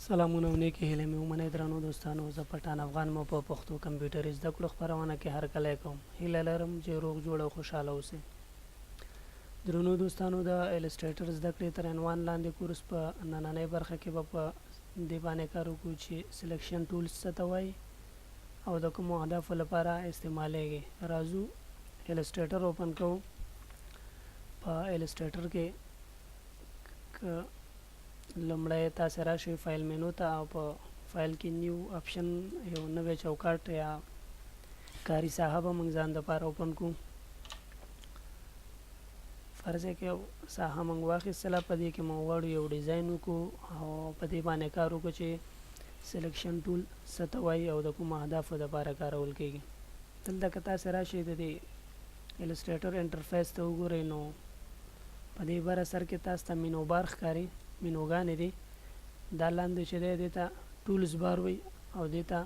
سلامونه او نیکې هیلې مې ومنئ درنو دوستانو. زه پټان افغان مو په پښتو کمپیوټر زده کړو خپرونه کې هرکلی کوم. هیله لرم چې روغ جوړ او خوشحاله اوسئ. درنو دوستانو، د السټریټر زده کړې تر عنوان لاندې کورس په نننۍ برخه کې به په دې باندې کار وکړو چې سلیکشن ټولز څه ته وایي او د کومو اهدافو لپاره استعمالیږي. راځو السټریټر اوپن کوو. په السټریټر کې لومړی تاسې راشئ فایل مینو ته او په فایل کې نیو آپشن یو نوی چوکاټ یا کاري ساحه به موږ ځان دپاره اوپن کړو. فرض یې کې یو ساحه موږ واخیستله، په دې کې موږ غواړو یو ډیزاین وکړو او په دې باندې کار وکړو چې سلیکشن ټول څه ته وایي او د کومو اهدافو دپاره کارول کیږي. دلته که تاسې راشئ د دې السټریټر انټرفیس ته وګورئ، نو په دې بره سر کې تاسو ته مینو بار ښکاري، مینوګانې دي. دا لاندې چې دی دې ته ټولز بار وایي او دې ته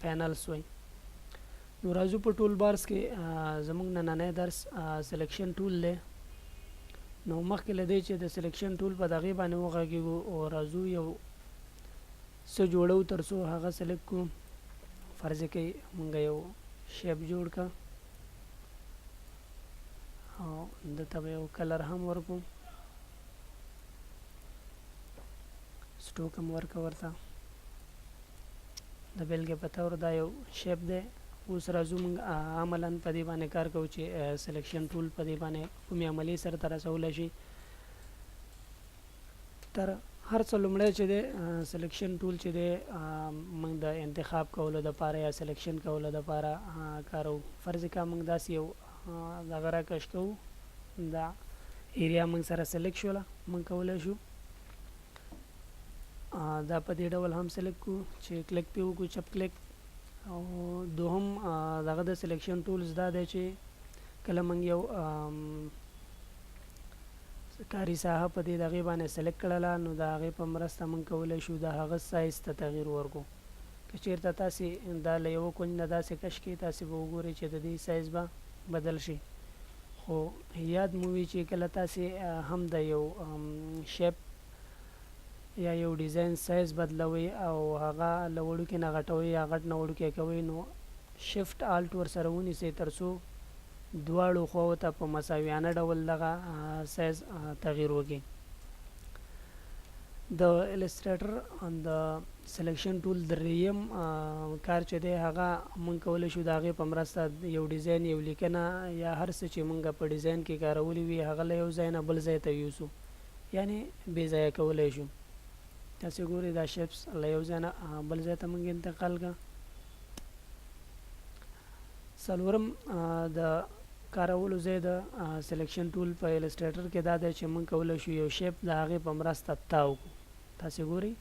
پینلز وایي. نو راځو په ټول بارز کې زموږ نننی درس سلیکشن ټول دی. نو مخکې له دې چې د سلیکشن ټول په دغې باندې وغږېږو او راځو یو څه جوړو تر څو هغه سلیکټ کړو. فرض کې موږ یو شیپ جوړ کړه او دته به یو کلر هم ورکړو، سټوک هم ورکړه ورته د بیلګې په طور. دا یو شیپ دی. اوس راځو موږ عملا په دې باندې کار کوو چې سلیکشن ټول په دې باندې کومې عملي سرته رسولی شي. تر هر څه لومړی چې دی سلیکشن ټول چې دی موږ د انتخاب کولو دپاره یا سلیکشن کولو دپاره کارو. فرض که موږ داسې یو دغه راکش کوو، دا ایریا موږ سره سلیکټ شوله، موږ کولی شو دا په دې ډول هم سلیکټ کړو چې کلیک پې وکړو، چپ کلیک. او دوهم دغه د سلیکشن ټولز دا دی چې کله موږ یو کاري ساحه په دې دغې باندې سلیکټ کړله، نو د هغې په مرسته موږ کولی شو د هغه سایز ته تغییر ورکړو. که چېرته تاسې دا له یوه کونج نه داسې کش کړئ، تاسې به وګورئ چې د دې سایز به بدل شي. خو یاد مو وي چې کله تاسې هم د یو شیپ یا یو ډیزاین سایز بدلوئ او هغه له وړوکي نه غټوئ یا غټ نه وړوکی کوئ، نو شفټ آلټ ورسره ونیسئ تر څو دواړو خواو ته په مساویانه ډول دغه سایز تغییر وکړي. د السټریټر د سلیکشن ټول دریم کار چې دی هغه موږ کولی شو د هغې په مرسته یو ډیزاین، یو لیکنه یا هر څه چې موږ په ډیزاین کې کارولي وي هغه له یو ځای نه بل ځای ته یوسو، یعنې بې ځایه کولی شو. تاسې ګورئ دا شیپس له یو ځای نه بل ځای ته موږ انتقال کړه. څلورم د کارولو ځای د سلیکشن ټول په السټریټر کې دا دی چې موږ کولی شو یو شیپ د هغې په مرسته تاو کړو. تاسې ګورئ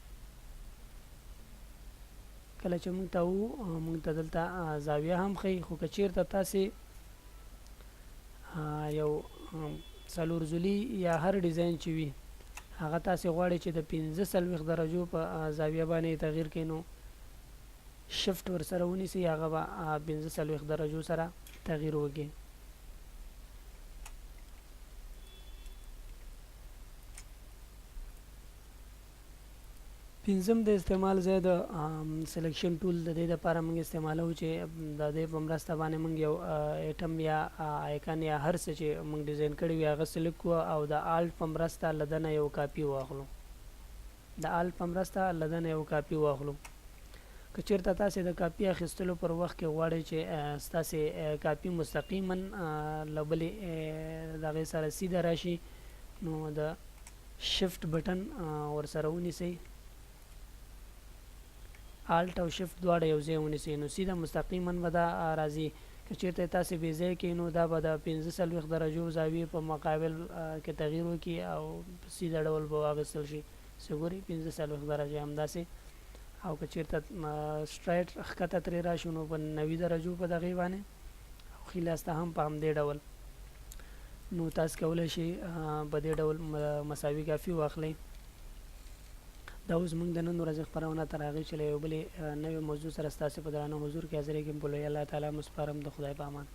کله چې موږ تاو موږ ته دلته زاویه هم ښیي. خو که چېرته تاسې یو څلور ضلعي یا هر ډیزاین چې وي هغه تاسې غواړئ چې د 45 درجو په زاویه باندې تغییر کړئ، نو شفټ ورسره ونیسئ، هغه به 45 درجو سره تغییر وکړي. پنځم د استعمال ځای د سلیکشن ټول د دې دپاره موږ استعمالوو چې د دې په مرسته باندې موږ یو ایټم یا آیکن یا هر څه چې موږ ډیزاین کړي وي هغه سلیکټ کړو او د آلټ په مرسته له دنه یو کاپي واخلو. د آلټ په مرسته له دنه یو کاپي واخلو. که چېرته تاسې د کاپي اخیستلو پر وخت کې غواړئ چې ستاسې کاپي مستقیما له بلې دغې سره سیده راشي، نو د شفټ بټن ورسره ونیسئ، آلټ او شفټ دواړه یو ځای ونیسئ، نو سیده مستقیما به دا راځي. که چېرته تاسې بې ځای کړئ نو دا به د 45 درجو زاویې په مقابل کې تغییر وکړي او سیده ډول به واخیستل شي. څه ګورئ 45 درجې همداسې. او که چېرته سټرایټ ښکته ترې راشو نو په 90 درجو په دغې باندې او ښي لاس ته هم په همدې ډول. نو تاسو کولی شئ په دې ډول مساوي کافي واخلئ. دا اوس موږ د نن ورځې خپرونه تر هغې چې له یو بلې نوې موضوع سره ستاسې په درانه حضور کې حاضرېږم. په لوی الله تعالی مو سپارم. د خدای په امان.